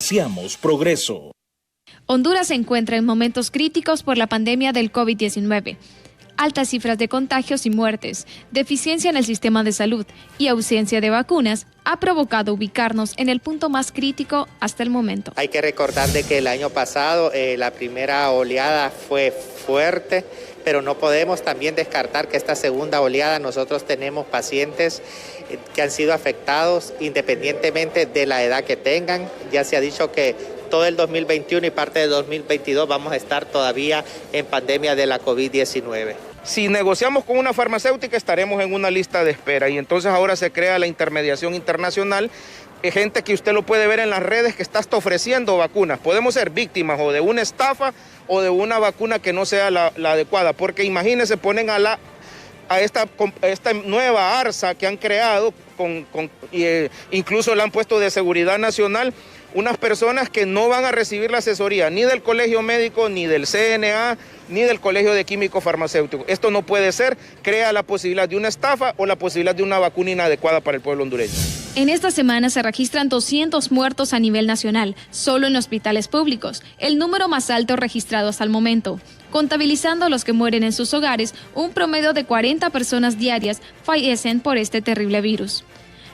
Iniciamos progreso. Honduras se encuentra en momentos críticos por la pandemia del COVID-19. Altas cifras de contagios y muertes, deficiencia en el sistema de salud y ausencia de vacunas ha provocado ubicarnos en el punto más crítico hasta el momento. Hay que recordar de que el año pasado la primera oleada fue fuerte, pero no podemos también descartar que esta segunda oleada nosotros tenemos pacientes que han sido afectados independientemente de la edad que tengan. Ya se ha dicho que todo el 2021 y parte de 2022 vamos a estar todavía en pandemia de la COVID-19. Si negociamos con una farmacéutica estaremos en una lista de espera y entonces ahora se crea la intermediación internacional, gente que usted lo puede ver en las redes que está hasta ofreciendo vacunas. Podemos ser víctimas o de una estafa o de una vacuna que no sea la adecuada, porque imagínense, ponen a esta nueva ARSA que han creado, incluso la han puesto de seguridad nacional, unas personas que no van a recibir la asesoría ni del Colegio Médico, ni del CNA, ni del Colegio de Químicos Farmacéuticos. Esto no puede ser, crea la posibilidad de una estafa o la posibilidad de una vacuna inadecuada para el pueblo hondureño. En esta semana se registran 200 muertos a nivel nacional, solo en hospitales públicos, el número más alto registrado hasta el momento. Contabilizando los que mueren en sus hogares, un promedio de 40 personas diarias fallecen por este terrible virus.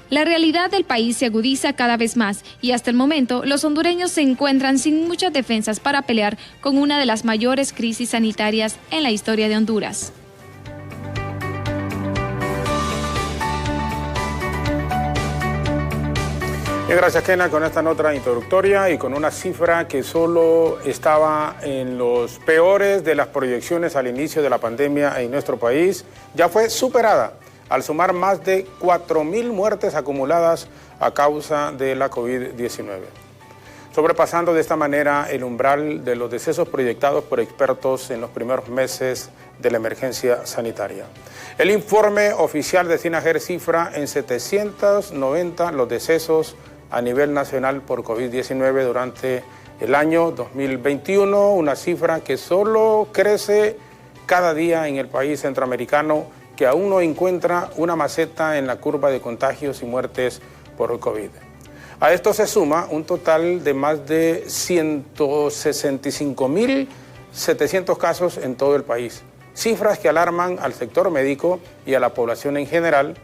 La realidad del país se agudiza cada vez más y hasta el momento los hondureños se encuentran sin muchas defensas para pelear con una de las mayores crisis sanitarias en la historia de Honduras. Bien, gracias Kena con esta nota introductoria y con una cifra que solo estaba en los peores de las proyecciones al inicio de la pandemia en nuestro país, ya fue superada al sumar más de 4.000 muertes acumuladas a causa de la COVID-19, sobrepasando de esta manera el umbral de los decesos proyectados por expertos en los primeros meses de la emergencia sanitaria. El informe oficial de SINAGER cifra en 790 los decesos a nivel nacional por COVID-19 durante el año 2021, una cifra que solo crece cada día en el país centroamericano, que aún no encuentra una maceta en la curva de contagios y muertes por COVID. A esto se suma un total de más de 165.700 casos en todo el país, cifras que alarman al sector médico y a la población en general,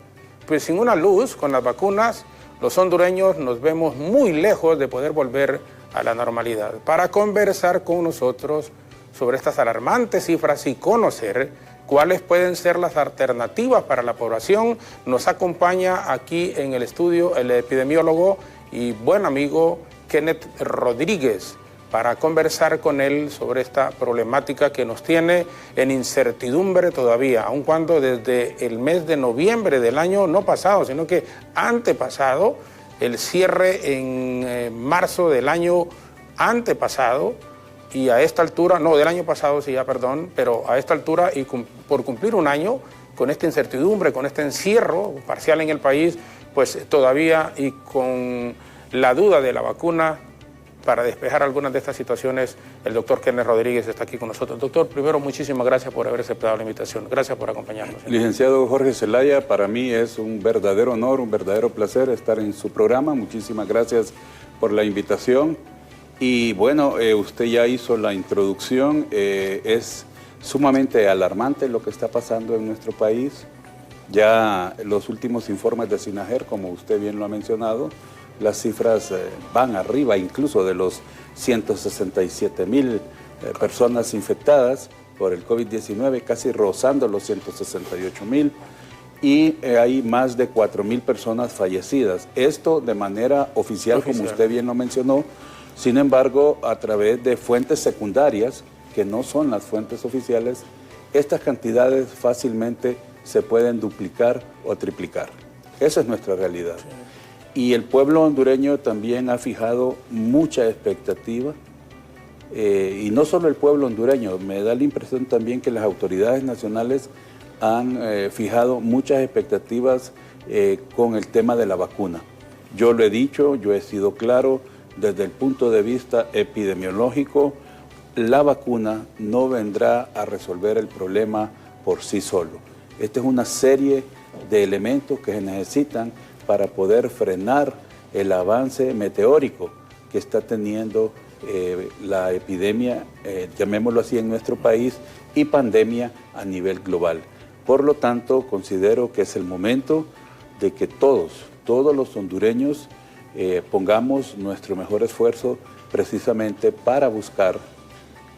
pues sin una luz con las vacunas, los hondureños nos vemos muy lejos de poder volver a la normalidad. Para conversar con nosotros sobre estas alarmantes cifras y conocer cuáles pueden ser las alternativas para la población, nos acompaña aquí en el estudio el epidemiólogo y buen amigo Kenneth Rodríguez, para conversar con él sobre esta problemática que nos tiene en incertidumbre todavía, aun cuando desde el mes de noviembre del año no pasado, sino que antepasado, el cierre en marzo del año antepasado, y a esta altura, no, del año pasado, sí, ya, perdón, pero a esta altura y por cumplir un año con esta incertidumbre, con este encierro parcial en el país, pues todavía y con la duda de la vacuna, para despejar algunas de estas situaciones, el doctor Kenneth Rodríguez está aquí con nosotros. Doctor, primero, muchísimas gracias por haber aceptado la invitación. Gracias por acompañarnos. Licenciado Jorge Zelaya, para mí es un verdadero honor, un verdadero placer estar en su programa. Muchísimas gracias por la invitación. Y bueno, usted ya hizo la introducción, es sumamente alarmante lo que está pasando en nuestro país. Ya los últimos informes de SINAGER, como usted bien lo ha mencionado, las cifras van arriba incluso de los 167.000 personas infectadas por el COVID-19, casi rozando los 168.000, y hay más de 4.000 personas fallecidas. Esto de manera oficial, como usted bien lo mencionó. Sin embargo, a través de fuentes secundarias, que no son las fuentes oficiales, estas cantidades fácilmente se pueden duplicar o triplicar. Esa es nuestra realidad. Sí. Y el pueblo hondureño también ha fijado mucha expectativa, y no solo el pueblo hondureño, me da la impresión también que las autoridades nacionales han fijado muchas expectativas con el tema de la vacuna. Yo lo he dicho, yo he sido claro, desde el punto de vista epidemiológico, la vacuna no vendrá a resolver el problema por sí solo. Esta es una serie de elementos que se necesitan para poder frenar el avance meteórico que está teniendo la epidemia, llamémoslo así, en nuestro país, y pandemia a nivel global. Por lo tanto, considero que es el momento de que todos los hondureños pongamos nuestro mejor esfuerzo precisamente para buscar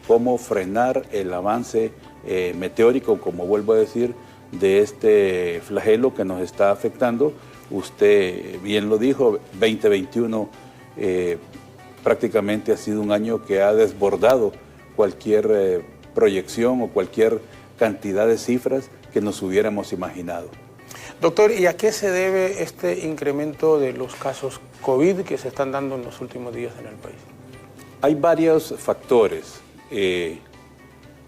cómo frenar el avance meteórico, como vuelvo a decir, de este flagelo que nos está afectando. Usted bien lo dijo, 2021 prácticamente ha sido un año que ha desbordado cualquier proyección o cualquier cantidad de cifras que nos hubiéramos imaginado. Doctor, ¿y a qué se debe este incremento de los casos COVID que se están dando en los últimos días en el país? Hay varios factores.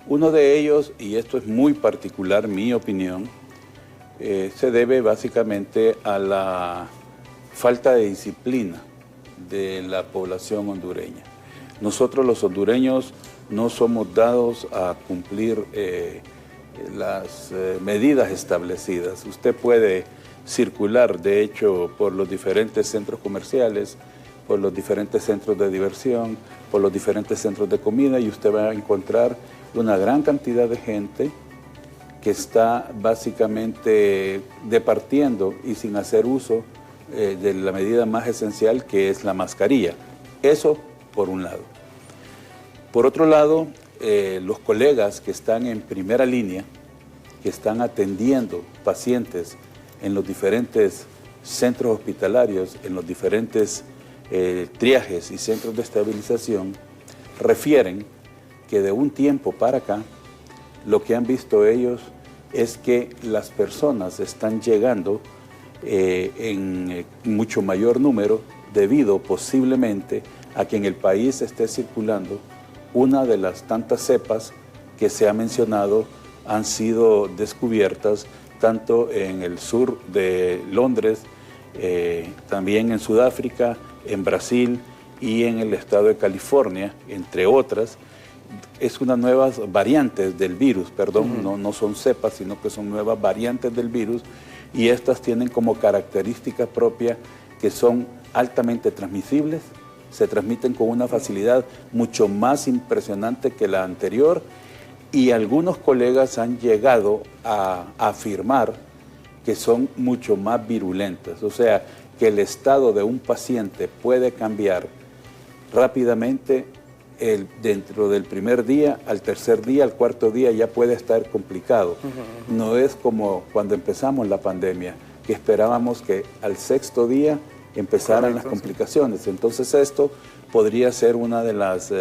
Uno de ellos, y esto es muy particular, mi opinión, se debe básicamente a la falta de disciplina de la población hondureña. Nosotros los hondureños no somos dados a cumplir las medidas establecidas. Usted puede circular, de hecho, por los diferentes centros comerciales, por los diferentes centros de diversión, por los diferentes centros de comida, y usted va a encontrar una gran cantidad de gente que está básicamente departiendo y sin hacer uso de la medida más esencial, que es la mascarilla. Eso por un lado. Por otro lado, los colegas que están en primera línea, que están atendiendo pacientes en los diferentes centros hospitalarios, en los diferentes triajes y centros de estabilización, refieren que de un tiempo para acá, lo que han visto ellos es que las personas están llegando en mucho mayor número, debido posiblemente a que en el país esté circulando una de las tantas cepas que se ha mencionado han sido descubiertas tanto en el sur de Londres, también en Sudáfrica, en Brasil y en el estado de California, entre otras. Es unas nuevas variantes del virus, perdón, no son cepas, sino que son nuevas variantes del virus, y estas tienen como característica propia que son altamente transmisibles, se transmiten con una facilidad mucho más impresionante que la anterior, y algunos colegas han llegado a afirmar que son mucho más virulentas, o sea, que el estado de un paciente puede cambiar rápidamente dentro del primer día, al tercer día, al cuarto día ya puede estar complicado. No es como cuando empezamos la pandemia, que esperábamos que al sexto día empezaran las complicaciones. Entonces esto podría ser una de las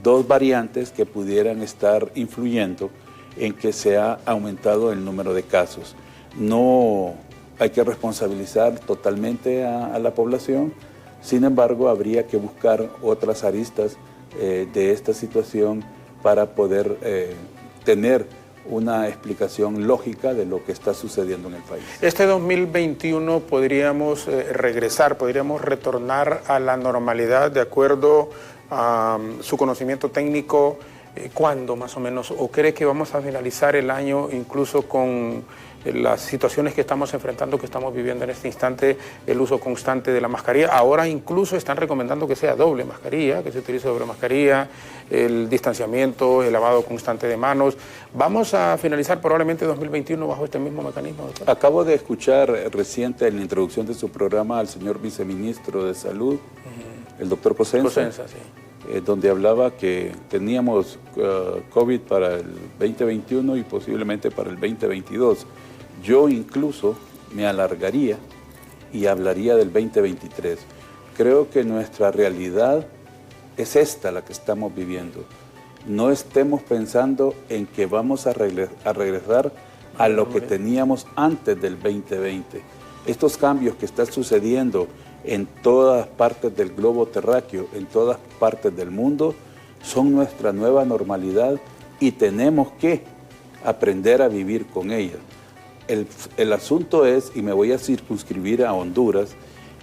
dos variantes que pudieran estar influyendo en que se ha aumentado el número de casos. No hay que responsabilizar totalmente a la población, sin embargo habría que buscar otras aristas de esta situación para poder tener una explicación lógica de lo que está sucediendo en el país. Este 2021 podríamos regresar, podríamos retornar a la normalidad de acuerdo a su conocimiento técnico. ¿Cuándo más o menos? ¿O cree que vamos a finalizar el año incluso con las situaciones que estamos enfrentando, que estamos viviendo en este instante, el uso constante de la mascarilla? Ahora incluso están recomendando que sea doble mascarilla, que se utilice doble mascarilla, el distanciamiento, el lavado constante de manos. ¿Vamos a finalizar probablemente 2021 bajo este mismo mecanismo, doctor? Acabo de escuchar reciente en la introducción de su programa al señor viceministro de Salud, el doctor Cosenza, sí, donde hablaba que teníamos COVID para el 2021 y posiblemente para el 2022. Yo incluso me alargaría y hablaría del 2023. Creo que nuestra realidad es esta la que estamos viviendo. No estemos pensando en que vamos a regresar a lo que teníamos antes del 2020. Estos cambios que están sucediendo en todas partes del globo terráqueo, en todas partes del mundo, son nuestra nueva normalidad y tenemos que aprender a vivir con ella. El asunto es, y me voy a circunscribir a Honduras,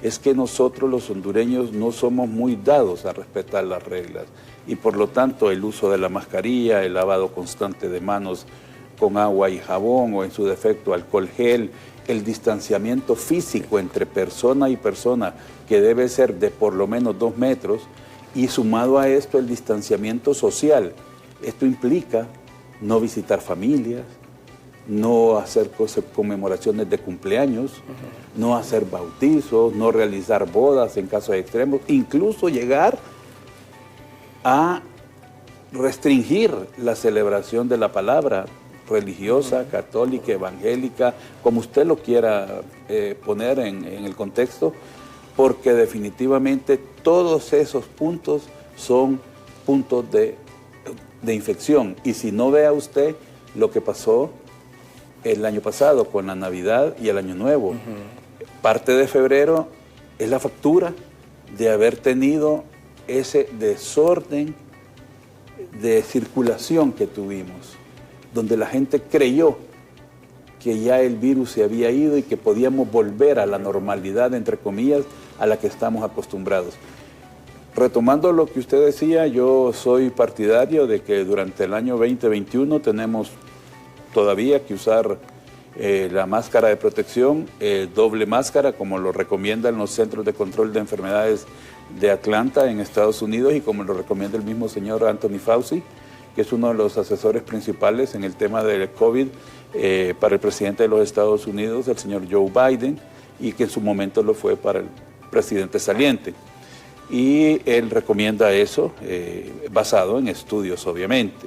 es que nosotros los hondureños no somos muy dados a respetar las reglas y por lo tanto el uso de la mascarilla, el lavado constante de manos con agua y jabón o en su defecto alcohol gel, el distanciamiento físico entre persona y persona, que debe ser de por lo menos 2 metros, y sumado a esto el distanciamiento social. Esto implica no visitar familias, no hacer conmemoraciones de cumpleaños, no hacer bautizos, no realizar bodas en casos extremos, incluso llegar a restringir la celebración de la palabra religiosa, católica, evangélica, como usted lo quiera poner en el contexto, porque definitivamente todos esos puntos son puntos de infección. Y si no, vea usted lo que pasó el año pasado con la Navidad y el Año Nuevo. Parte de febrero es la factura de haber tenido ese desorden de circulación que tuvimos, donde la gente creyó que ya el virus se había ido y que podíamos volver a la normalidad, entre comillas, a la que estamos acostumbrados. Retomando lo que usted decía, yo soy partidario de que durante el año 2021 tenemos todavía que usar la máscara de protección, doble máscara, como lo recomiendan los Centros de Control de Enfermedades de Atlanta en Estados Unidos y como lo recomienda el mismo señor Anthony Fauci, que es uno de los asesores principales en el tema del COVID para el presidente de los Estados Unidos, el señor Joe Biden, y que en su momento lo fue para el presidente saliente. Y él recomienda eso basado en estudios, obviamente.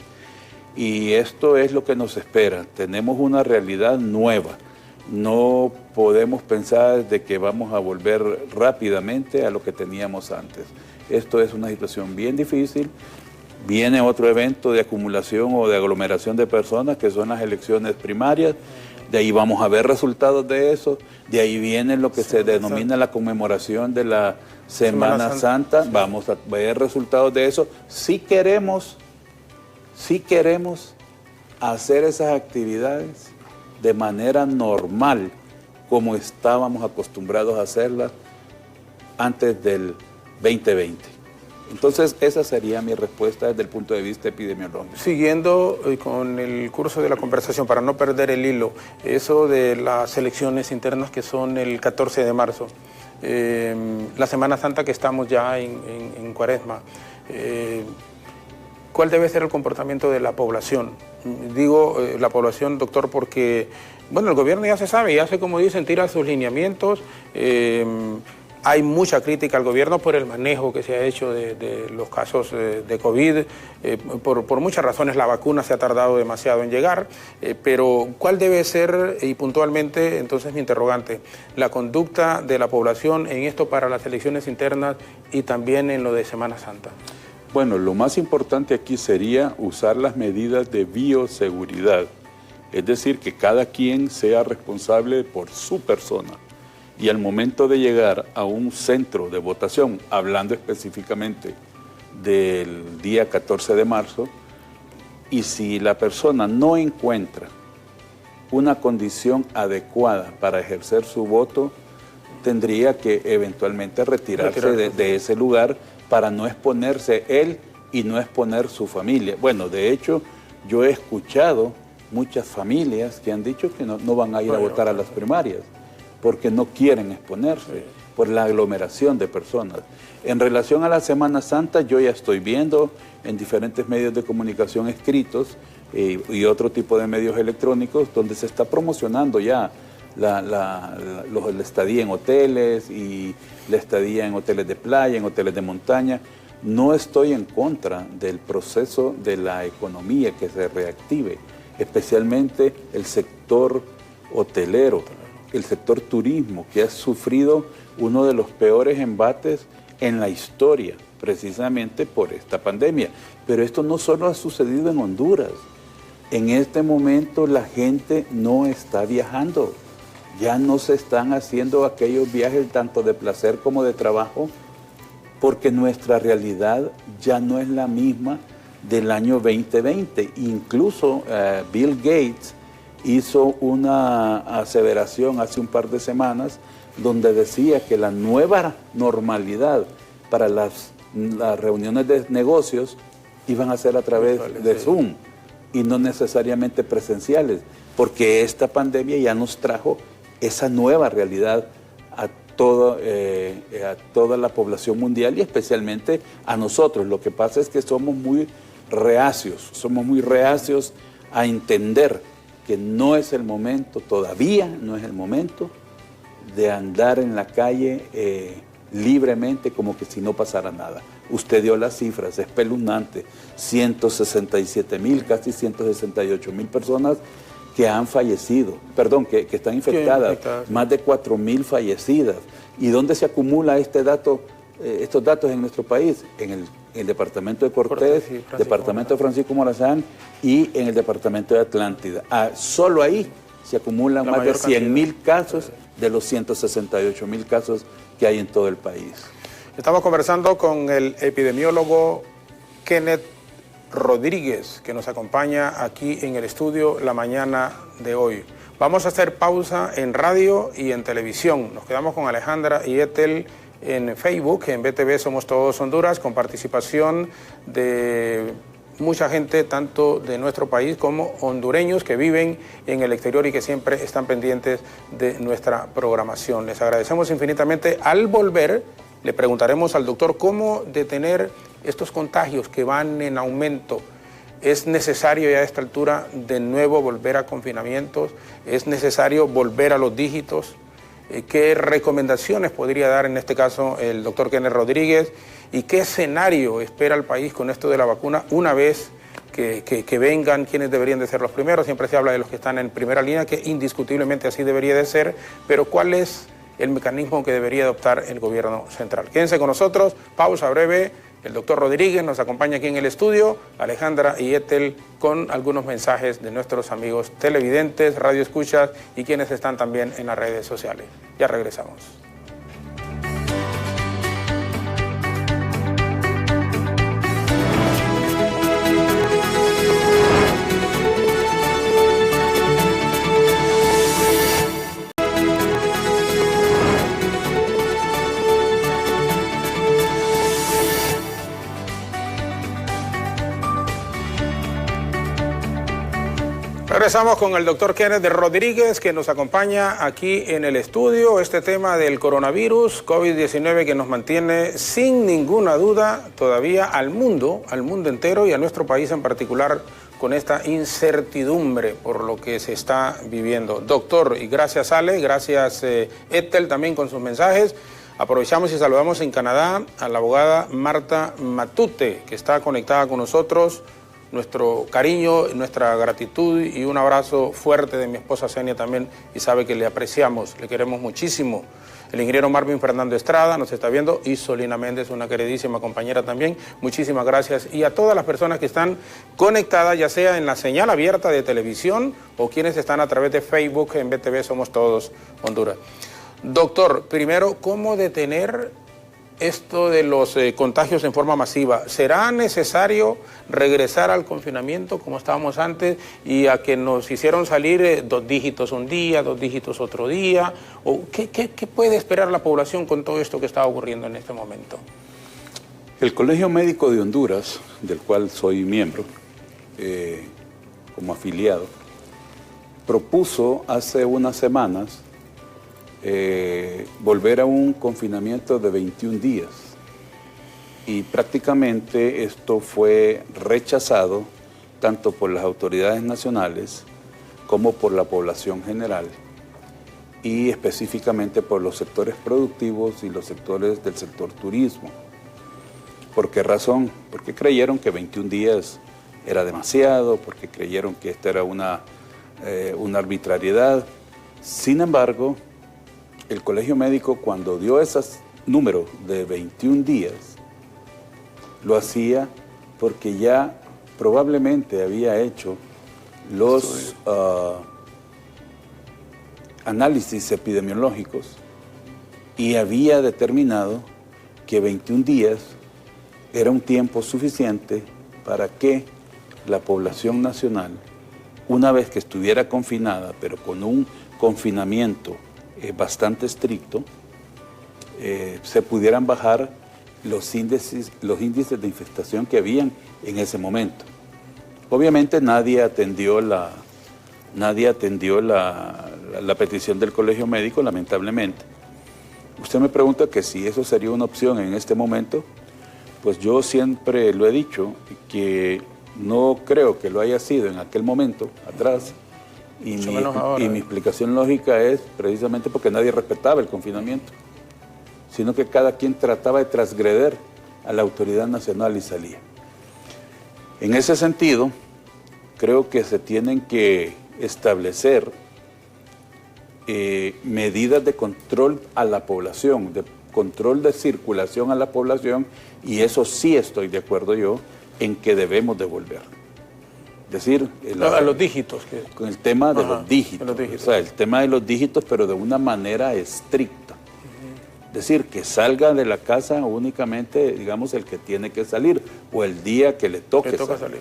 Y esto es lo que nos espera. Tenemos una realidad nueva. No podemos pensar de que vamos a volver rápidamente a lo que teníamos antes. Esto es una situación bien difícil. Viene otro evento de acumulación o de aglomeración de personas, que son las elecciones primarias. De ahí vamos a ver resultados de eso. De ahí viene lo que se denomina la conmemoración de la Semana Santa. Vamos a ver resultados de eso. Si queremos hacer esas actividades de manera normal, como estábamos acostumbrados a hacerlas antes del 2020. Entonces, esa sería mi respuesta desde el punto de vista epidemiológico. Siguiendo con el curso de la conversación, para no perder el hilo, eso de las elecciones internas que son el 14 de marzo, la Semana Santa que estamos ya en Cuaresma, ¿cuál debe ser el comportamiento de la población? Digo la población, doctor, porque, bueno, el gobierno ya se sabe, ya sé, como dicen, tira sus lineamientos. Hay mucha crítica al gobierno por el manejo que se ha hecho de los casos de COVID. Por muchas razones la vacuna se ha tardado demasiado en llegar, pero ¿cuál debe ser, y puntualmente, entonces mi interrogante, la conducta de la población en esto para las elecciones internas y también en lo de Semana Santa? Bueno, lo más importante aquí sería usar las medidas de bioseguridad, es decir, que cada quien sea responsable por su persona. Y al momento de llegar a un centro de votación, hablando específicamente del día 14 de marzo, y si la persona no encuentra una condición adecuada para ejercer su voto, tendría que eventualmente retirarse de ese lugar para no exponerse él y no exponer su familia. Bueno, de hecho, yo he escuchado muchas familias que han dicho que no van a ir a votar a las primarias, porque no quieren exponerse por la aglomeración de personas. En relación a la Semana Santa, yo ya estoy viendo en diferentes medios de comunicación escritos y otro tipo de medios electrónicos donde se está promocionando ya la estadía en hoteles y la estadía en hoteles de playa, en hoteles de montaña. No estoy en contra del proceso de la economía que se reactive, especialmente el sector hotelero, el sector turismo, que ha sufrido uno de los peores embates en la historia, precisamente por esta pandemia. Pero esto no solo ha sucedido en Honduras. En este momento la gente no está viajando. Ya no se están haciendo aquellos viajes tanto de placer como de trabajo, porque nuestra realidad ya no es la misma del año 2020. Incluso Bill Gates hizo una aseveración hace un par de semanas donde decía que la nueva normalidad para las reuniones de negocios iban a ser a través de Zoom y no necesariamente presenciales, porque esta pandemia ya nos trajo esa nueva realidad a toda la población mundial y especialmente a nosotros. Lo que pasa es que somos muy reacios a entender que no es el momento, todavía no es el momento de andar en la calle libremente como que si no pasara nada. Usted dio las cifras, es espeluznante, 167,000, casi 168,000 personas que han fallecido, perdón, que están infectadas, más de 4,000 fallecidas. ¿Y dónde se acumula estos datos en nuestro país? En el departamento de Cortés, departamento de Francisco Morazán y en el departamento de Atlántida. Solo ahí se acumulan más de 100,000 casos de los 168,000 casos que hay en todo el país. Estamos conversando con el epidemiólogo Kenneth Rodríguez, que nos acompaña aquí en el estudio la mañana de hoy. Vamos a hacer pausa en radio y en televisión. Nos quedamos con Alejandra y Ethel en Facebook, en BTV Somos Todos Honduras, con participación de mucha gente, tanto de nuestro país como hondureños que viven en el exterior y que siempre están pendientes de nuestra programación. Les agradecemos infinitamente. Al volver, le preguntaremos al doctor cómo detener estos contagios que van en aumento. ¿Es necesario ya a esta altura de nuevo volver a confinamientos? ¿Es necesario volver a los dígitos? ¿Qué recomendaciones podría dar en este caso el doctor Kenneth Rodríguez? ¿Y qué escenario espera el país con esto de la vacuna una vez que vengan quienes deberían de ser los primeros? Siempre se habla de los que están en primera línea, que indiscutiblemente así debería de ser, pero ¿cuál es el mecanismo que debería adoptar el gobierno central? Quédense con nosotros, pausa breve. El doctor Rodríguez nos acompaña aquí en el estudio, Alejandra y Ethel, con algunos mensajes de nuestros amigos televidentes, radioescuchas y quienes están también en las redes sociales. Ya regresamos. Regresamos con el doctor Kenneth Rodríguez, que nos acompaña aquí en el estudio. Este tema del coronavirus, COVID-19, que nos mantiene sin ninguna duda todavía al mundo entero y a nuestro país en particular con esta incertidumbre por lo que se está viviendo. Doctor, y gracias Ale, gracias Ethel también con sus mensajes. Aprovechamos y saludamos en Canadá a la abogada Marta Matute, que está conectada con nosotros. Nuestro cariño, nuestra gratitud y un abrazo fuerte de mi esposa Senia también, y sabe que le apreciamos, le queremos muchísimo. El ingeniero Marvin Fernando Estrada nos está viendo y Solina Méndez, una queridísima compañera también. Muchísimas gracias. Y a todas las personas que están conectadas, ya sea en la señal abierta de televisión o quienes están a través de Facebook en BTV Somos Todos Honduras. Doctor, primero, ¿cómo detener esto de los contagios en forma masiva? ¿Será necesario regresar al confinamiento como estábamos antes y a que nos hicieron salir 2 dígitos un día, 2 dígitos otro día? ¿O qué puede esperar la población con todo esto que está ocurriendo en este momento? El Colegio Médico de Honduras, del cual soy miembro como afiliado, propuso hace unas semanas volver a un confinamiento de 21 días y prácticamente esto fue rechazado tanto por las autoridades nacionales como por la población general y específicamente por los sectores productivos y los sectores del sector turismo. ¿Por qué razón? Porque creyeron que 21 días era demasiado, porque creyeron que esta era una arbitrariedad. Sin embargo, el Colegio Médico, cuando dio ese número de 21 días, lo hacía porque ya probablemente había hecho los análisis epidemiológicos y había determinado que 21 días era un tiempo suficiente para que la población nacional, una vez que estuviera confinada, pero con un confinamiento bastante estricto, se pudieran bajar los índices de infestación que habían en ese momento. Obviamente nadie atendió la la petición del Colegio Médico, lamentablemente. Usted me pregunta que si eso sería una opción en este momento, pues yo siempre lo he dicho, que no creo que lo haya sido en aquel momento, atrás, y mi explicación lógica es precisamente porque nadie respetaba el confinamiento, sino que cada quien trataba de transgreder a la autoridad nacional y salía. En ese sentido, creo que se tienen que establecer medidas de control a la población, de control de circulación a la población, y eso sí estoy de acuerdo yo en que debemos devolver. Es decir, a los dígitos. Con el tema de los dígitos. O sea, el tema de los dígitos, pero de una manera estricta. Es decir, que salga de la casa únicamente, digamos, el que tiene que salir, o el día que le toque salir.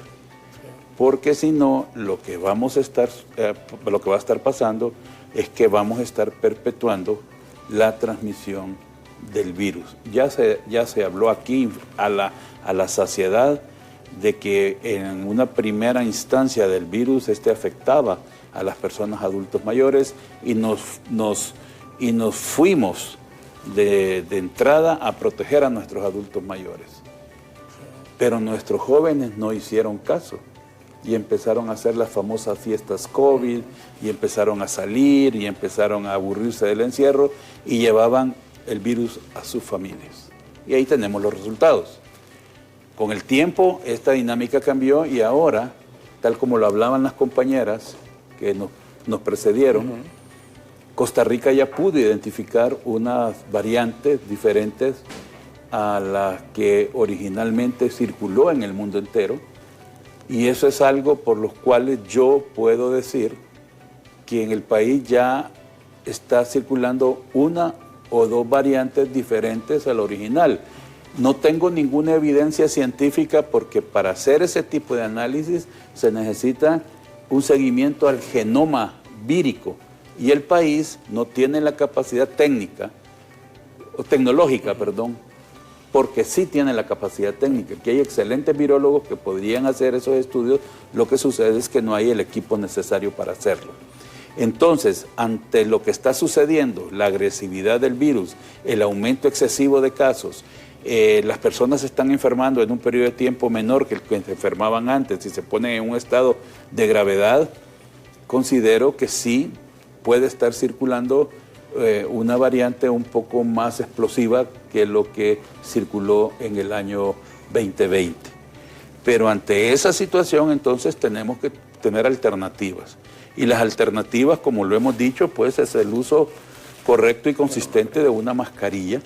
Porque si no, lo que va a estar pasando es que vamos a estar perpetuando la transmisión del virus. Ya se habló aquí a la saciedad de que en una primera instancia del virus afectaba a las personas adultos mayores y nos fuimos de entrada a proteger a nuestros adultos mayores. Pero nuestros jóvenes no hicieron caso y empezaron a hacer las famosas fiestas COVID y empezaron a salir y empezaron a aburrirse del encierro y llevaban el virus a sus familias. Y ahí tenemos los resultados. Con el tiempo esta dinámica cambió y ahora, tal como lo hablaban las compañeras que nos precedieron, Costa Rica ya pudo identificar unas variantes diferentes a las que originalmente circuló en el mundo entero, y eso es algo por los cuales yo puedo decir que en el país ya está circulando una o dos variantes diferentes a la original. No tengo ninguna evidencia científica porque para hacer ese tipo de análisis se necesita un seguimiento al genoma vírico y el país no tiene la capacidad tecnológica, porque sí tiene la capacidad técnica, que hay excelentes virólogos que podrían hacer esos estudios, lo que sucede es que no hay el equipo necesario para hacerlo. Entonces, ante lo que está sucediendo, la agresividad del virus, el aumento excesivo de casos, las personas se están enfermando en un periodo de tiempo menor que el que se enfermaban antes y se ponen en un estado de gravedad, considero que sí puede estar circulando una variante un poco más explosiva que lo que circuló en el año 2020. Pero ante esa situación entonces tenemos que tener alternativas. Y las alternativas, como lo hemos dicho, pues es el uso correcto y consistente de una mascarilla.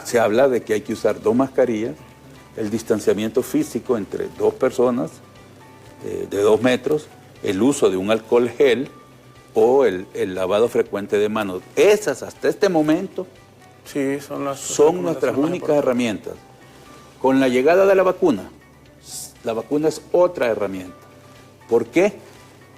Se habla de que hay que usar 2 mascarillas, el distanciamiento físico entre 2 personas de 2 metros, el uso de un alcohol gel o el lavado frecuente de manos. Esas hasta este momento son nuestras únicas herramientas. Con la llegada de la vacuna es otra herramienta. ¿Por qué?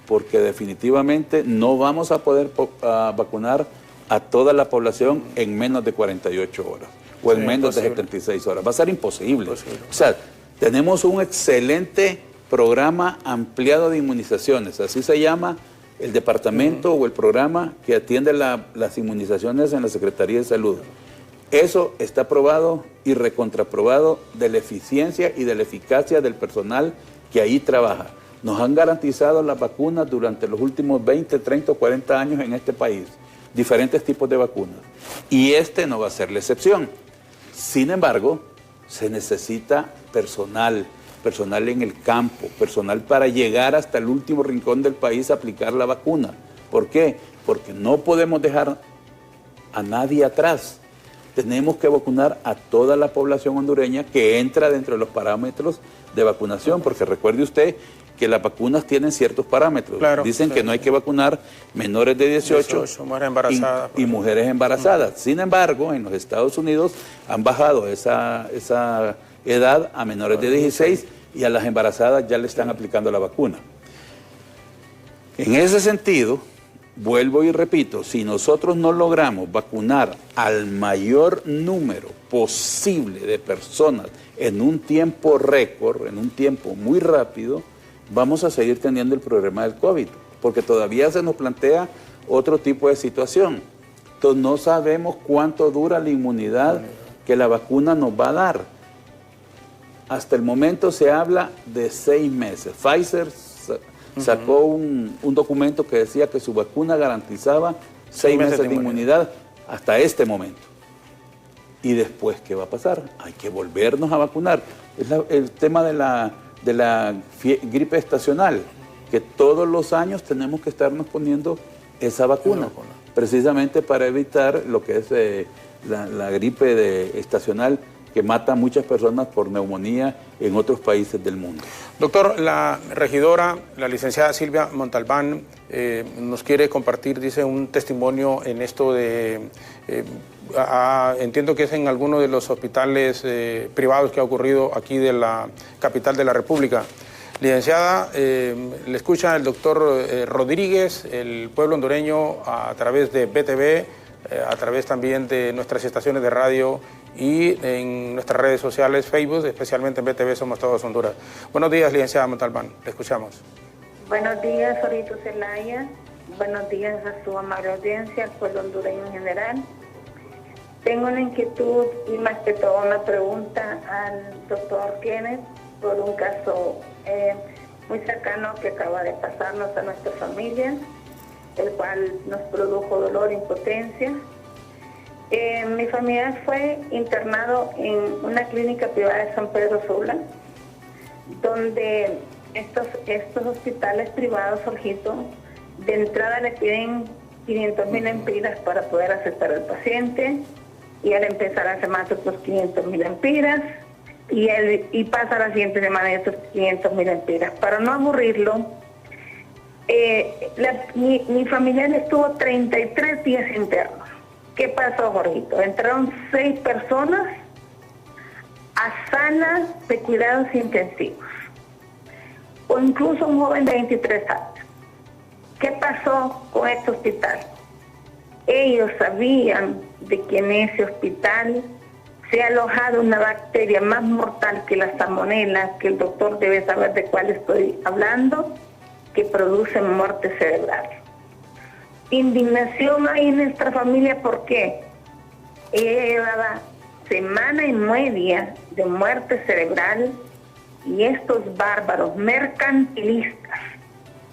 Porque definitivamente no vamos a poder vacunar a toda la población en menos de 48 horas o en menos de 76 horas. Va a ser imposible. O sea, tenemos un excelente programa ampliado de inmunizaciones, así se llama el departamento o el programa que atiende las inmunizaciones en la Secretaría de Salud. Eso está probado y recontraprobado de la eficiencia y de la eficacia del personal que ahí trabaja. Nos han garantizado las vacunas durante los últimos 20, 30 o 40 años en este país, diferentes tipos de vacunas. Y este no va a ser la excepción. Sin embargo, se necesita personal en el campo, personal para llegar hasta el último rincón del país a aplicar la vacuna. ¿Por qué? Porque no podemos dejar a nadie atrás. Tenemos que vacunar a toda la población hondureña que entra dentro de los parámetros de vacunación, porque recuerde usted que las vacunas tienen ciertos parámetros. Dicen que no hay que vacunar menores de 18 mujeres embarazadas, y mujeres embarazadas. Sin embargo, en los Estados Unidos han bajado esa edad a menores de 16 y a las embarazadas ya le están aplicando la vacuna. En ese sentido, vuelvo y repito, si nosotros no logramos vacunar al mayor número posible de personas en un tiempo récord, en un tiempo muy rápido, vamos a seguir teniendo el problema del COVID. porque todavía se nos plantea otro tipo de situación. Entonces no sabemos cuánto dura la inmunidad que la vacuna nos va a dar. Hasta el momento se habla de 6 meses. Pfizer sacó un documento que decía que su vacuna garantizaba 6 meses de inmunidad hasta este momento. ¿Y después qué va a pasar? Hay que volvernos a vacunar. Es el tema de la gripe estacional, que todos los años tenemos que estarnos poniendo esa vacuna, precisamente para evitar lo que es la gripe estacional, que mata a muchas personas por neumonía en otros países del mundo. Doctor, la regidora, la licenciada Silvia Montalbán, nos quiere compartir, dice, un testimonio en esto de... entiendo que es en alguno de los hospitales privados que ha ocurrido aquí de la capital de la República. Licenciada, le escucha el doctor Rodríguez, el pueblo hondureño, a través de BTV, a través también de nuestras estaciones de radio y en nuestras redes sociales, Facebook, especialmente en BTV Somos Todos Honduras. Buenos días, licenciada Montalbán, le escuchamos. Buenos días, Jorito Zelaya. Buenos días a su amable audiencia, al pueblo hondureño en general. Tengo una inquietud y más que todo una pregunta al doctor Kenneth por un caso muy cercano que acaba de pasarnos a nuestra familia, el cual nos produjo dolor e impotencia. Mi familiar fue internado en una clínica privada de San Pedro Sula, donde estos hospitales privados, Jorgito, de entrada le piden 500,000 lempiras para poder aceptar al paciente, y al empezar la semana otros 500,000 lempiras, y pasa la siguiente semana estos 500,000 lempiras. Para no aburrirlo, mi familiar estuvo 33 días interno. ¿Qué pasó, Jorgito? Entraron 6 personas a salas de cuidados intensivos, o incluso un joven de 23 años. ¿Qué pasó con este hospital? Ellos sabían de que en ese hospital se ha alojado una bacteria más mortal que la salmonela, que el doctor debe saber de cuál estoy hablando, que produce muerte cerebral. Indignación hay en nuestra familia, ¿por qué? Ella llevaba semana y media de muerte cerebral y estos bárbaros mercantilistas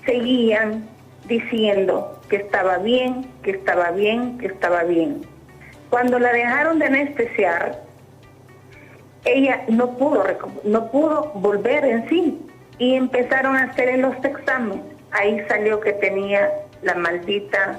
seguían diciendo que estaba bien, que estaba bien, que estaba bien. Cuando la dejaron de anestesiar, ella no pudo volver en sí, y empezaron a hacerle los exámenes. Ahí salió que tenía la maldita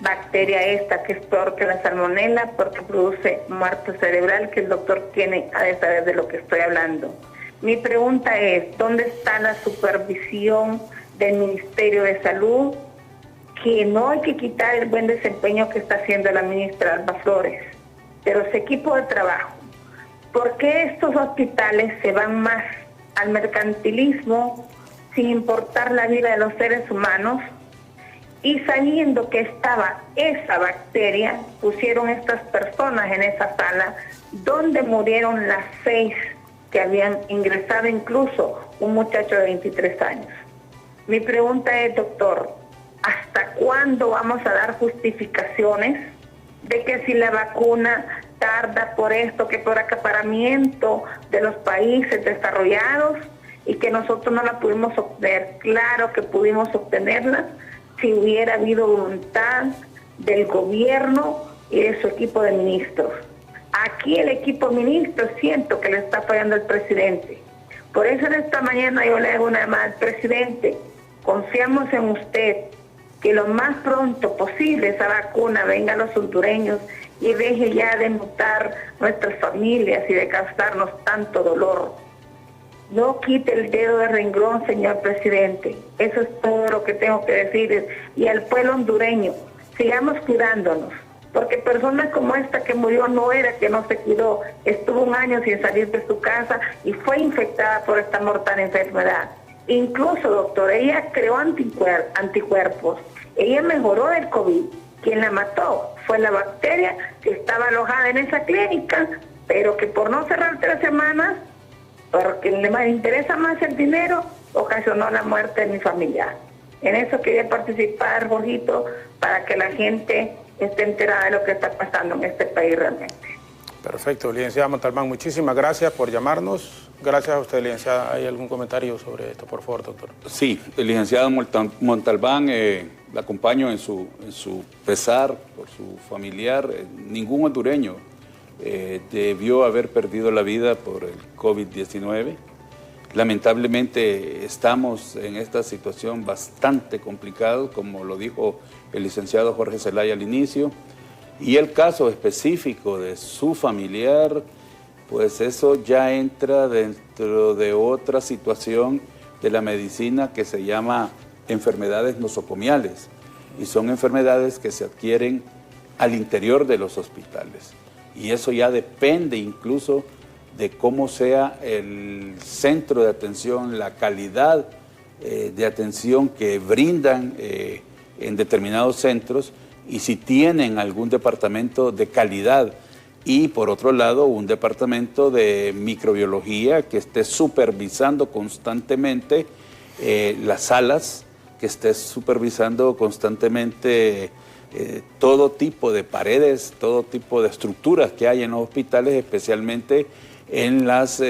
bacteria esta, que es peor que la salmonela, porque produce muerte cerebral, que el doctor tiene a saber de lo que estoy hablando. Mi pregunta es, ¿dónde está la supervisión del Ministerio de Salud? Que no hay que quitar el buen desempeño que está haciendo la ministra Alba Flores, pero su equipo de trabajo. ¿Por qué estos hospitales se van más al mercantilismo sin importar la vida de los seres humanos? Y sabiendo que estaba esa bacteria, pusieron estas personas en esa sala donde murieron las 6 que habían ingresado, incluso un muchacho de 23 años. Mi pregunta es, doctor, ¿hasta cuándo vamos a dar justificaciones de que si la vacuna tarda por esto, que por acaparamiento de los países desarrollados, y que nosotros no la pudimos obtener? Claro que pudimos obtenerla si hubiera habido voluntad del gobierno y de su equipo de ministros. Aquí el equipo de ministros siento que le está fallando el presidente. Por eso en esta mañana yo le hago una llamada al presidente. Confiamos en usted, que lo más pronto posible esa vacuna venga a los hondureños y deje ya de mutar nuestras familias y de causarnos tanto dolor. No quite el dedo de renglón, señor presidente. Eso es todo lo que tengo que decir. Y al pueblo hondureño, sigamos cuidándonos, porque personas como esta que murió no era que no se cuidó, estuvo 1 año sin salir de su casa y fue infectada por esta mortal enfermedad. Incluso, doctor, ella creó anticuerpos. Ella mejoró del COVID. Quien la mató fue la bacteria que estaba alojada en esa clínica, pero que por no cerrar 3 semanas, porque le interesa más el dinero, ocasionó la muerte de mi familiar. En eso quería participar, Jorgito, para que la gente esté enterada de lo que está pasando en este país realmente. Perfecto, licenciada Montalbán, muchísimas gracias por llamarnos. Gracias a usted, licenciada. ¿Hay algún comentario sobre esto, por favor, doctor? Sí, el licenciado Montalbán, la acompaño en su pesar por su familiar. Ningún hondureño debió haber perdido la vida por el COVID-19. Lamentablemente estamos en esta situación bastante complicada, como lo dijo el licenciado Jorge Zelaya al inicio. Y el caso específico de su familiar, pues eso ya entra dentro de otra situación de la medicina que se llama enfermedades nosocomiales. Y son enfermedades que se adquieren al interior de los hospitales. Y eso ya depende incluso de cómo sea el centro de atención, la calidad de atención que brindan en determinados centros, y si tienen algún departamento de calidad y por otro lado un departamento de microbiología que esté supervisando constantemente las salas, que esté supervisando constantemente todo tipo de paredes, todo tipo de estructuras que hay en los hospitales, especialmente en las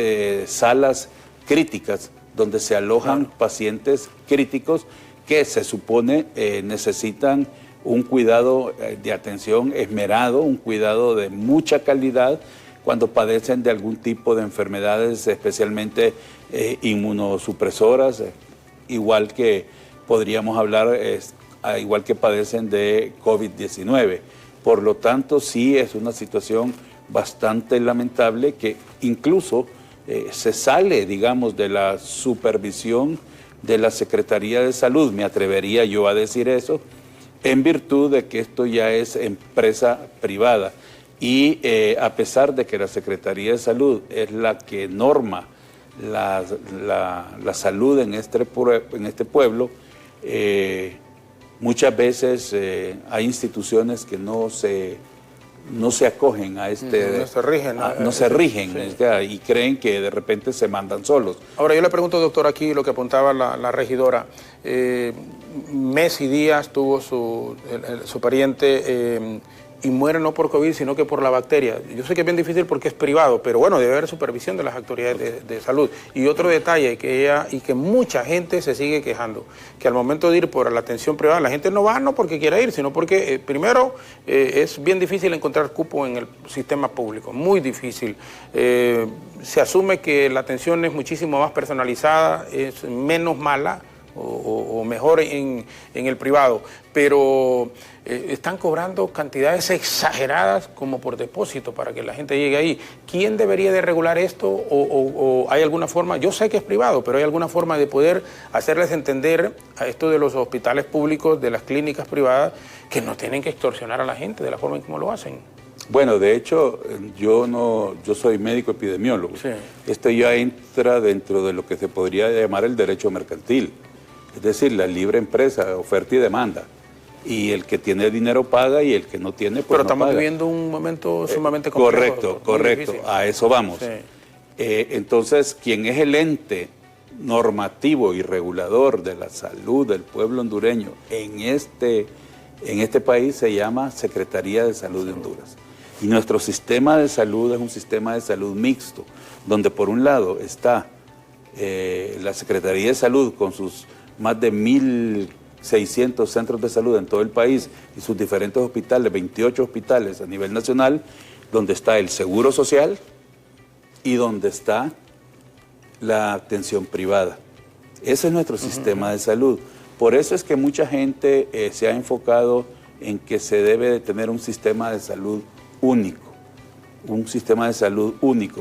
salas críticas, donde se alojan pacientes críticos que se supone necesitan un cuidado de atención esmerado, un cuidado de mucha calidad cuando padecen de algún tipo de enfermedades, especialmente inmunosupresoras, igual que podríamos hablar, igual que padecen de COVID-19. Por lo tanto, sí es una situación bastante lamentable que incluso se sale, digamos, de la supervisión de la Secretaría de Salud, me atrevería yo a decir eso, en virtud de que esto ya es empresa privada. Y a pesar de que la Secretaría de Salud es la que norma la salud en este pueblo, muchas veces hay instituciones que no se acogen a este... No se rigen. Sí. Y creen que de repente se mandan solos. Ahora, yo le pregunto, doctor, aquí lo que apuntaba la regidora. Mes y días tuvo su pariente y muere no por COVID, sino que por la bacteria. Yo sé que es bien difícil porque es privado, pero bueno, debe haber supervisión de las autoridades de salud. Y otro detalle, que mucha gente se sigue quejando, que al momento de ir por la atención privada, la gente no va no porque quiera ir, sino porque, primero, es bien difícil encontrar cupo en el sistema público, muy difícil. Se asume que la atención es muchísimo más personalizada, es menos mala, o mejor en el privado, pero están cobrando cantidades exageradas como por depósito para que la gente llegue ahí. ¿Quién debería de regular esto o hay alguna forma? Yo sé que es privado, pero hay alguna forma de poder hacerles entender a esto de los hospitales públicos, de las clínicas privadas, que no tienen que extorsionar a la gente de la forma en como lo hacen. Bueno, de hecho, yo soy médico epidemiólogo. Sí. Esto ya entra dentro de lo que se podría llamar el derecho mercantil. Es decir, la libre empresa, oferta y demanda. Y el que tiene dinero paga y el que no tiene, pues pero no estamos paga. viviendo un momento sumamente complejo. Correcto, a eso vamos. Sí. Entonces, quien es el ente normativo y regulador de la salud del pueblo hondureño en este país se llama Secretaría de Salud de Honduras. Y nuestro sistema de salud es un sistema de salud mixto, donde por un lado está la Secretaría de Salud con sus más de 1.600 centros de salud en todo el país y sus diferentes hospitales, 28 hospitales a nivel nacional, donde está el seguro social y donde está la atención privada. Ese es nuestro sistema de salud. Por eso es que mucha gente se ha enfocado en que se debe de tener un sistema de salud único,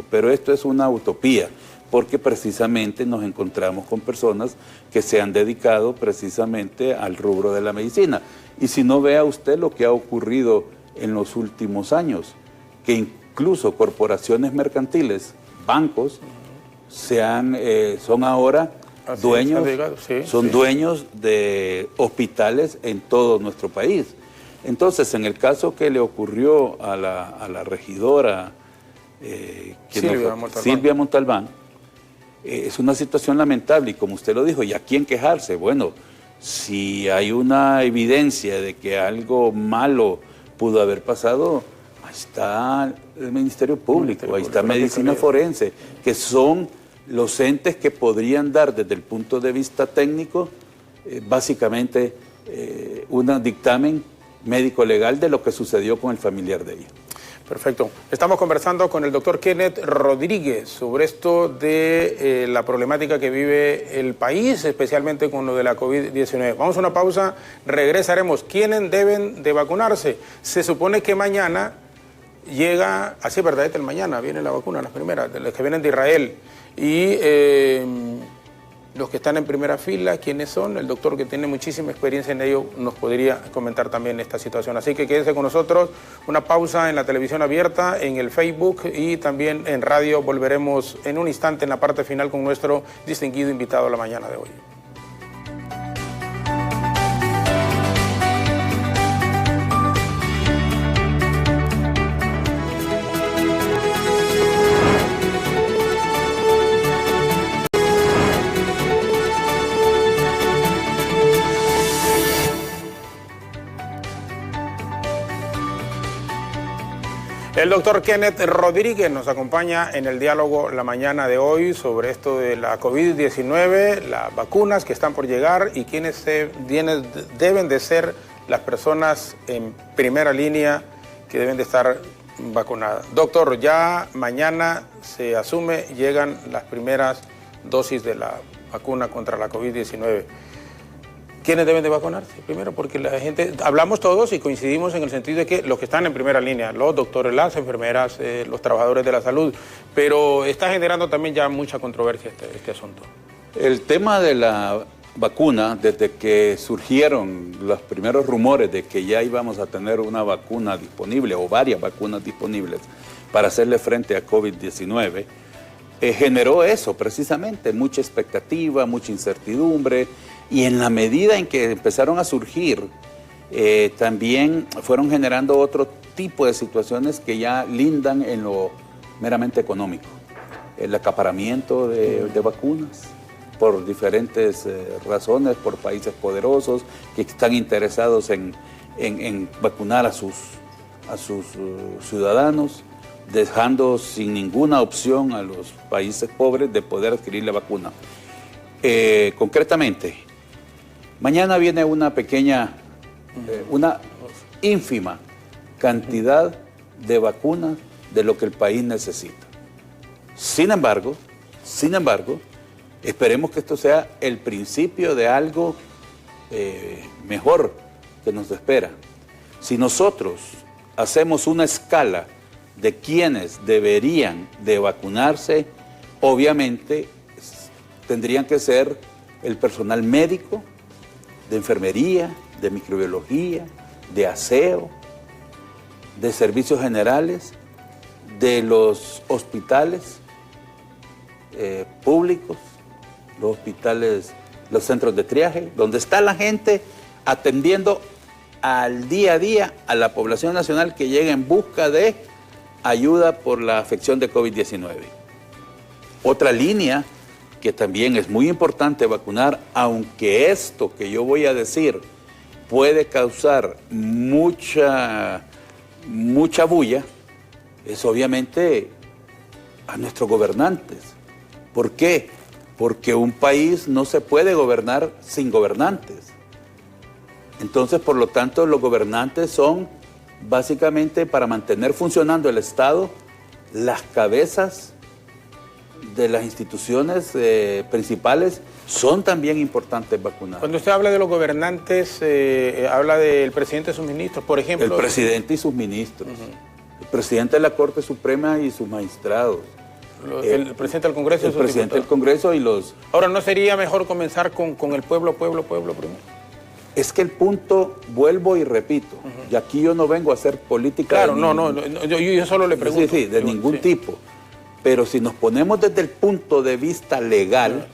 pero esto es una utopía, porque precisamente nos encontramos con personas que se han dedicado precisamente al rubro de la medicina. Y si no, vea usted lo que ha ocurrido en los últimos años, que incluso corporaciones mercantiles, bancos, son ahora dueños, dueños de hospitales en todo nuestro país. Entonces, en el caso que le ocurrió a la regidora Silvia Montalbán, es una situación lamentable y como usted lo dijo, ¿y a quién quejarse? Bueno, Si hay una evidencia de que algo malo pudo haber pasado, ahí está el Ministerio Público, ahí está Medicina Forense, que son los entes que podrían dar desde el punto de vista técnico, básicamente, un dictamen médico-legal de lo que sucedió con el familiar de ella. Perfecto. Estamos conversando con el doctor Kenneth Rodríguez sobre esto de la problemática que vive el país, especialmente con lo de la COVID-19. Vamos a una pausa, regresaremos. ¿Quiénes deben de vacunarse? Se supone que mañana llega, así es verdad, el mañana viene la vacuna, las primeras, de las que vienen de Israel. Y los que están en primera fila, ¿quiénes son? El doctor, que tiene muchísima experiencia en ello, nos podría comentar también esta situación. Así que quédense con nosotros, una pausa en la televisión abierta, en el Facebook y también en radio. Volveremos en un instante en la parte final con nuestro distinguido invitado a la mañana de hoy. El doctor Kenneth Rodríguez nos acompaña en el diálogo la mañana de hoy sobre esto de la COVID-19, las vacunas que están por llegar y quiénes deben de ser las personas en primera línea que deben de estar vacunadas. Doctor, ya mañana se asume, llegan las primeras dosis de la vacuna contra la COVID-19. ¿Quiénes deben de vacunarse? Primero, porque la gente, hablamos todos y coincidimos en el sentido de que los que están en primera línea, los doctores, las enfermeras, los trabajadores de la salud, pero está generando también ya mucha controversia este asunto. El tema de la vacuna, desde que surgieron los primeros rumores de que ya íbamos a tener una vacuna disponible o varias vacunas disponibles para hacerle frente a COVID-19, generó eso precisamente, mucha expectativa, mucha incertidumbre. Y en la medida en que empezaron a surgir, también fueron generando otro tipo de situaciones que ya lindan en lo meramente económico. El acaparamiento de vacunas por diferentes razones, por países poderosos que están interesados en vacunar a sus ciudadanos, dejando sin ninguna opción a los países pobres de poder adquirir la vacuna. Concretamente, mañana viene una pequeña, una ínfima cantidad de vacunas de lo que el país necesita. Sin embargo, esperemos que esto sea el principio de algo mejor que nos espera. Si nosotros hacemos una escala de quienes deberían de vacunarse, obviamente tendrían que ser el personal médico, de enfermería, de microbiología, de aseo, de servicios generales, de los hospitales públicos, los hospitales, los centros de triaje, donde está la gente atendiendo al día a día a la población nacional que llega en busca de ayuda por la afección de COVID-19. Otra línea que también es muy importante vacunar, aunque esto que yo voy a decir puede causar mucha bulla, es obviamente a nuestros gobernantes. ¿Por qué? Porque un país no se puede gobernar sin gobernantes. Entonces, por lo tanto, los gobernantes son básicamente, para mantener funcionando el Estado, las cabezas de las instituciones principales son también importantes vacunar. Cuando usted habla de los gobernantes, habla del presidente y sus ministros, por ejemplo. El presidente y sus ministros, el presidente de la Corte Suprema y sus magistrados. El presidente del Congreso y sus presidente diputados. del Congreso y los... Ahora, ¿no sería mejor comenzar con el pueblo primero? Es que el punto, vuelvo y repito, y aquí yo no vengo a hacer política... Claro, yo solo le pregunto. Sí, de ningún tipo. Pero si nos ponemos desde el punto de vista legal,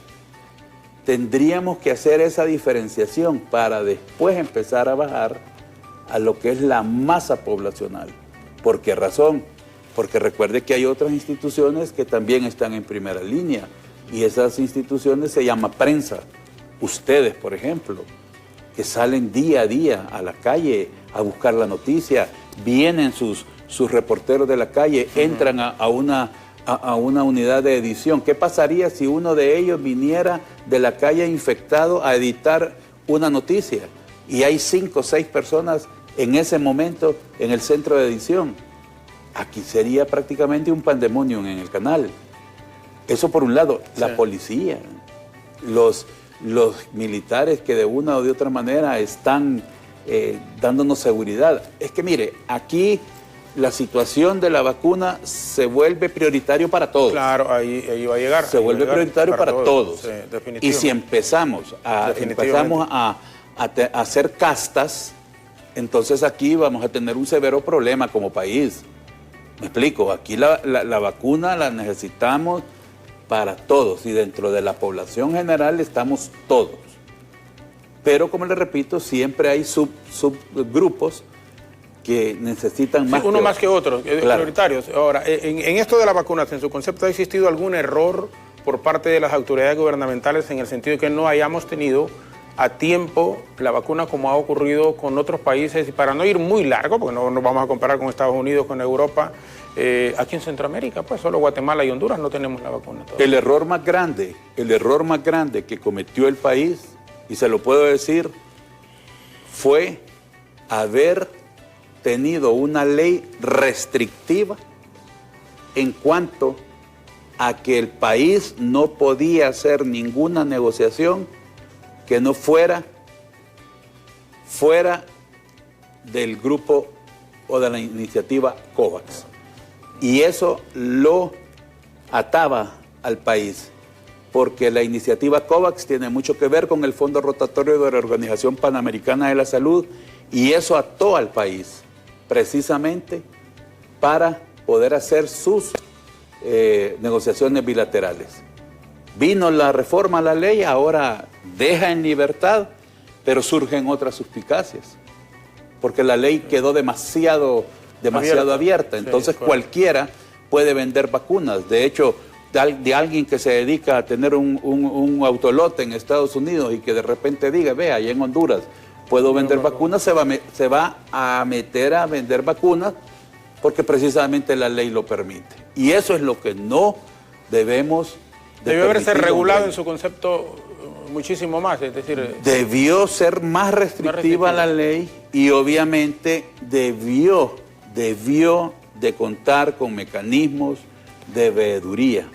tendríamos que hacer esa diferenciación para después empezar a bajar a lo que es la masa poblacional. ¿Por qué razón? Porque recuerde que hay otras instituciones que también están en primera línea y esas instituciones se llama prensa. Ustedes, por ejemplo, que salen día a día a la calle a buscar la noticia, vienen sus reporteros de la calle, entran a una unidad de edición. ¿Qué pasaría si uno de ellos viniera de la calle infectado a editar una noticia? Y hay 5 o 6 personas en ese momento en el centro de edición. Aquí sería prácticamente un pandemonium en el canal. Eso por un lado. Sí. La policía, los militares que de una o de otra manera están dándonos seguridad. Es que mire, aquí la situación de la vacuna se vuelve prioritario para todos. Claro, ahí va a llegar. Se vuelve prioritario para todos. Sí, y si empezamos a hacer castas, entonces aquí vamos a tener un severo problema como país. Me explico, aquí la vacuna la necesitamos para todos y dentro de la población general estamos todos. Pero como les repito, siempre hay subgrupos que necesitan más. Uno más que otros, claro, prioritarios. Ahora, en esto de la vacuna, en su concepto, ¿ha existido algún error por parte de las autoridades gubernamentales en el sentido de que no hayamos tenido a tiempo la vacuna como ha ocurrido con otros países? Y para no ir muy largo, porque no nos vamos a comparar con Estados Unidos, con Europa, aquí en Centroamérica, pues solo Guatemala y Honduras no tenemos la vacuna todavía. El error más grande que cometió el país, y se lo puedo decir, fue haber tenido una ley restrictiva en cuanto a que el país no podía hacer ninguna negociación que no fuera del grupo o de la iniciativa COVAX. Y eso lo ataba al país, porque la iniciativa COVAX tiene mucho que ver con el Fondo Rotatorio de la Organización Panamericana de la Salud, y eso ató al país precisamente para poder hacer sus negociaciones bilaterales. Vino la reforma a la ley, ahora deja en libertad, pero surgen otras suspicacias, porque la ley quedó demasiado abierta. Entonces sí, cualquiera puede vender vacunas. De hecho, de alguien que se dedica a tener un autolote en Estados Unidos y que de repente diga, vea, allá en Honduras puedo vender vacunas, se va a meter a vender vacunas porque precisamente la ley lo permite. Y eso es lo que no debemos de Debió haberse regulado en su concepto muchísimo más, es decir... Debió ser más restrictiva la ley y obviamente debió de contar con mecanismos de veeduría,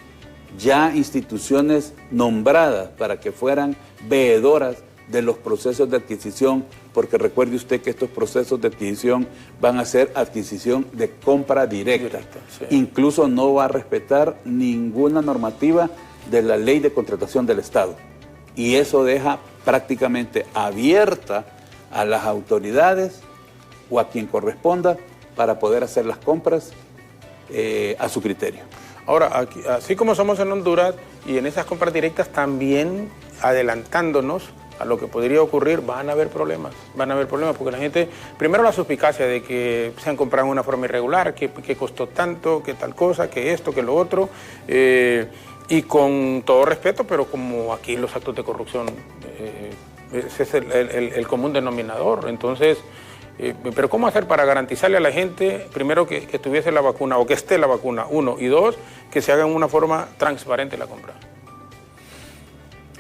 ya instituciones nombradas para que fueran veedoras de los procesos de adquisición, porque recuerde usted que estos procesos de adquisición van a ser adquisición de compra directa. Sí. Incluso no va a respetar ninguna normativa de la ley de contratación del Estado. Y eso deja prácticamente abierta a las autoridades o a quien corresponda para poder hacer las compras a su criterio. Ahora, aquí, así como somos en Honduras y en esas compras directas también adelantándonos a lo que podría ocurrir, van a haber problemas porque la gente, primero la suspicacia de que se han comprado de una forma irregular, que costó tanto, que tal cosa, que esto, que lo otro, y con todo respeto, pero como aquí los actos de corrupción, ese es el común denominador. Entonces, pero ¿cómo hacer para garantizarle a la gente, primero, que tuviese la vacuna o que esté la vacuna, uno, y dos, que se haga en una forma transparente la compra?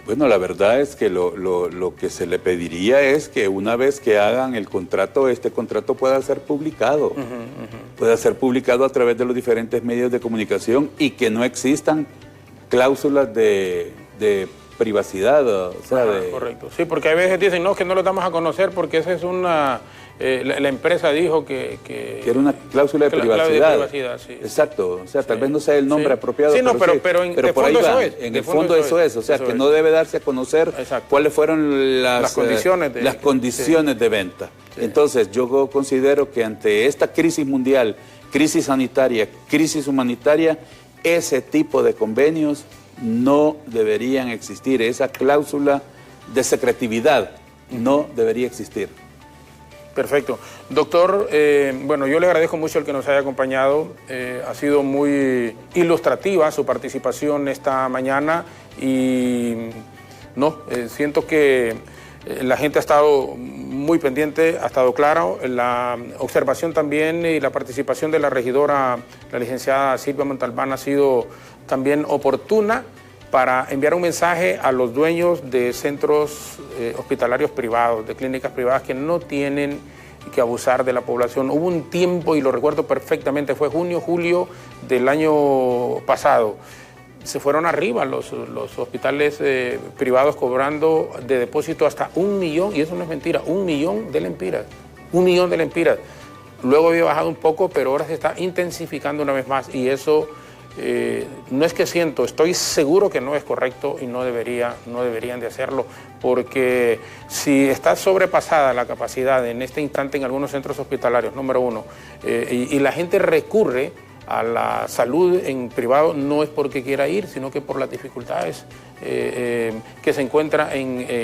Bueno, la verdad es que lo que se le pediría es que una vez que hagan el contrato, este contrato pueda ser publicado. Pueda ser publicado a través de los diferentes medios de comunicación y que no existan cláusulas de privacidad. O sea, correcto. Sí, porque a veces dicen, no, que no lo damos a conocer porque esa es una... la empresa dijo que era una cláusula de privacidad. Sí. Exacto, o sea, tal vez no sea el nombre apropiado. Sí, no, pero por ahí va. En el fondo eso es, o sea, que no debe darse a conocer cuáles fueron las condiciones de venta. Sí. Entonces, yo considero que ante esta crisis mundial, crisis sanitaria, crisis humanitaria, ese tipo de convenios no deberían existir. Esa cláusula de secretividad no debería existir. Perfecto. Doctor, bueno, yo le agradezco mucho el que nos haya acompañado. Ha sido muy ilustrativa su participación esta mañana y siento que La gente ha estado muy pendiente, ha estado claro. La observación también y la participación de la regidora, la licenciada Silvia Montalbán, ha sido también oportuna para enviar un mensaje a los dueños de centros hospitalarios privados, de clínicas privadas que no tienen que abusar de la población. Hubo un tiempo, y lo recuerdo perfectamente, fue junio, julio del año pasado. Se fueron arriba los hospitales privados cobrando de depósito hasta 1 millón, y eso no es mentira, 1 millón de lempiras. 1 millón de lempiras. Luego había bajado un poco, pero ahora se está intensificando una vez más, y eso no es que siento, estoy seguro que no es correcto y no deberían de hacerlo, porque si está sobrepasada la capacidad en este instante en algunos centros hospitalarios, número uno, y la gente recurre a la salud en privado, no es porque quiera ir, sino que por las dificultades que se encuentra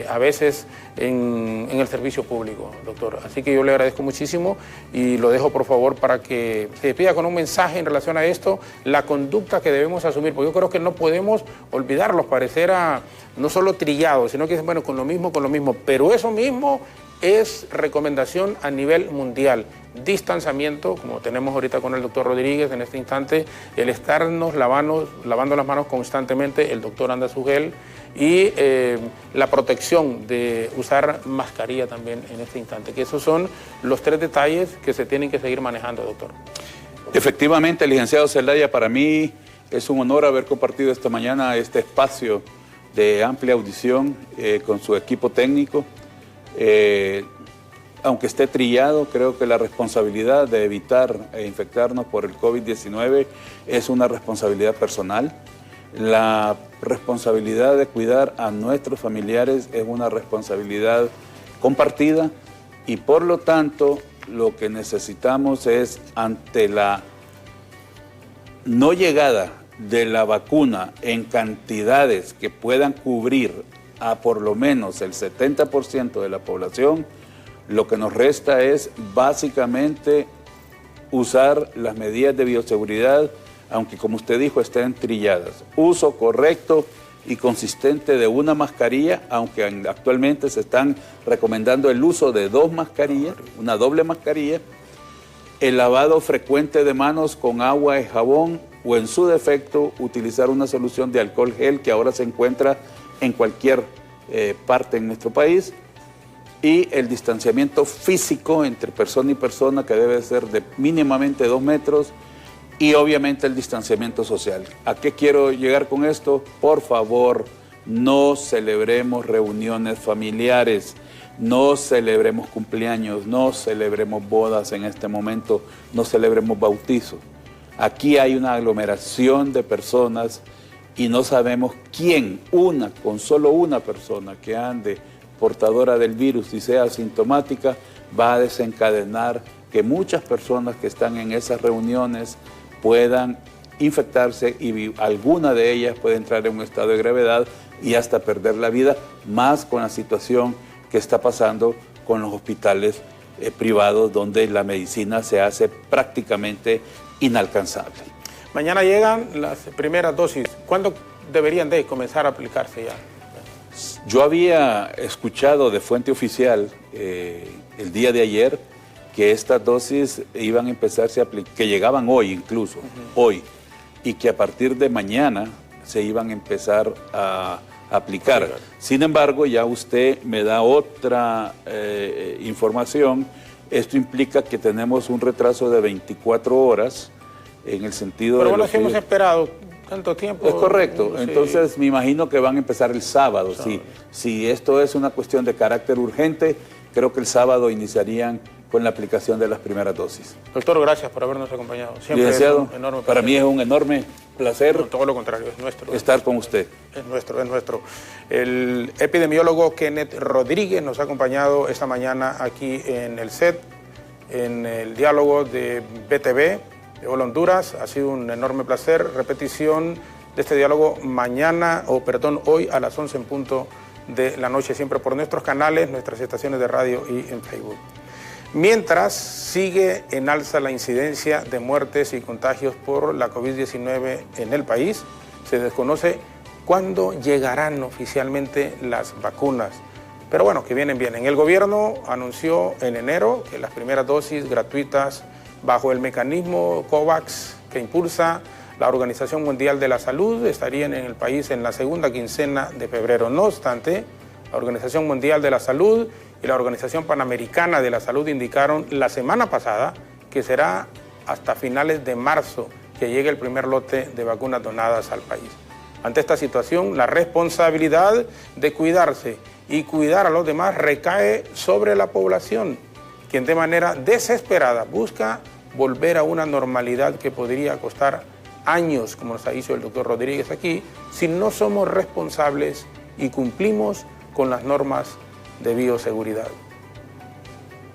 a veces en el servicio público, doctor. Así que yo le agradezco muchísimo y lo dejo por favor para que se despida con un mensaje en relación a esto, la conducta que debemos asumir, porque yo creo que no podemos olvidarlos, parecer no solo trillados, sino que bueno, con lo mismo, pero eso mismo es recomendación a nivel mundial. Distanciamiento, como tenemos ahorita con el doctor Rodríguez en este instante, el estarnos lavando las manos constantemente, el doctor anda su gel, y la protección de usar mascarilla también en este instante, que esos son los 3 detalles que se tienen que seguir manejando, doctor. Efectivamente, licenciado Zelaya, para mí es un honor haber compartido esta mañana este espacio de amplia audición con su equipo técnico. Aunque esté trillado, creo que la responsabilidad de evitar infectarnos por el COVID-19 es una responsabilidad personal. La responsabilidad de cuidar a nuestros familiares es una responsabilidad compartida, y por lo tanto lo que necesitamos es, ante la no llegada de la vacuna en cantidades que puedan cubrir a por lo menos el 70% de la población, lo que nos resta es básicamente usar las medidas de bioseguridad, aunque como usted dijo estén trilladas. Uso correcto y consistente de una mascarilla, aunque actualmente se están recomendando el uso de 2 mascarillas, una doble mascarilla, el lavado frecuente de manos con agua y jabón, o en su defecto utilizar una solución de alcohol gel que ahora se encuentra en cualquier parte en nuestro país, y el distanciamiento físico entre persona y persona, que debe ser de mínimamente 2 metros, y obviamente el distanciamiento social. ¿A qué quiero llegar con esto? Por favor, no celebremos reuniones familiares, no celebremos cumpleaños, no celebremos bodas en este momento, no celebremos bautizos. Aquí hay una aglomeración de personas y no sabemos quién, con solo una persona que ande portadora del virus y sea asintomática, va a desencadenar que muchas personas que están en esas reuniones puedan infectarse, y alguna de ellas puede entrar en un estado de gravedad y hasta perder la vida, más con la situación que está pasando con los hospitales privados, donde la medicina se hace prácticamente inalcanzable. Mañana llegan las primeras dosis. ¿Cuándo deberían de comenzar a aplicarse ya? Yo había escuchado de fuente oficial el día de ayer que estas dosis iban a empezarse a aplicar, que llegaban hoy incluso, hoy, y que a partir de mañana se iban a empezar a aplicar. Sin embargo, ya usted me da otra información. Esto implica que tenemos un retraso de 24 horas en el sentido Pero de... bueno, si hemos esperado tanto tiempo... Es correcto. Sí. Entonces me imagino que van a empezar el sábado. Si esto es una cuestión de carácter urgente, creo que el sábado iniciarían con la aplicación de las primeras dosis. Doctor, gracias por habernos acompañado. Siempre Licenciado, es un enorme placer. para mí es un enorme placer. No, todo lo contrario, es nuestro. Estar con usted. Es nuestro. El epidemiólogo Kenneth Rodríguez nos ha acompañado esta mañana aquí en el set, en el diálogo de BTV de Hola Honduras. Ha sido un enorme placer. Repetición de este diálogo hoy a las 11 en punto de la noche, siempre por nuestros canales, nuestras estaciones de radio y en Facebook. Mientras sigue en alza la incidencia de muertes y contagios por la COVID-19 en el país, se desconoce cuándo llegarán oficialmente las vacunas. pero bueno, que vienen bien. El gobierno anunció en enero que las primeras dosis gratuitas bajo el mecanismo COVAX que impulsa la Organización Mundial de la Salud estarían en el país en la segunda quincena de febrero. No obstante, la Organización Mundial de la Salud y la Organización Panamericana de la Salud indicaron la semana pasada que será hasta finales de marzo que llegue el primer lote de vacunas donadas al país. Ante esta situación, la responsabilidad de cuidarse y cuidar a los demás recae sobre la población, quien de manera desesperada busca volver a una normalidad que podría costar años, como nos ha dicho el doctor Rodríguez aquí, si no somos responsables y cumplimos con las normas de bioseguridad.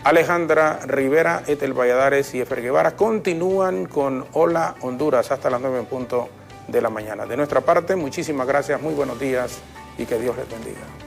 Alejandra Rivera, Ethel Valladares y Efer Guevara continúan con Hola Honduras hasta las 9 en punto de la mañana. De nuestra parte, muchísimas gracias, muy buenos días y que Dios les bendiga.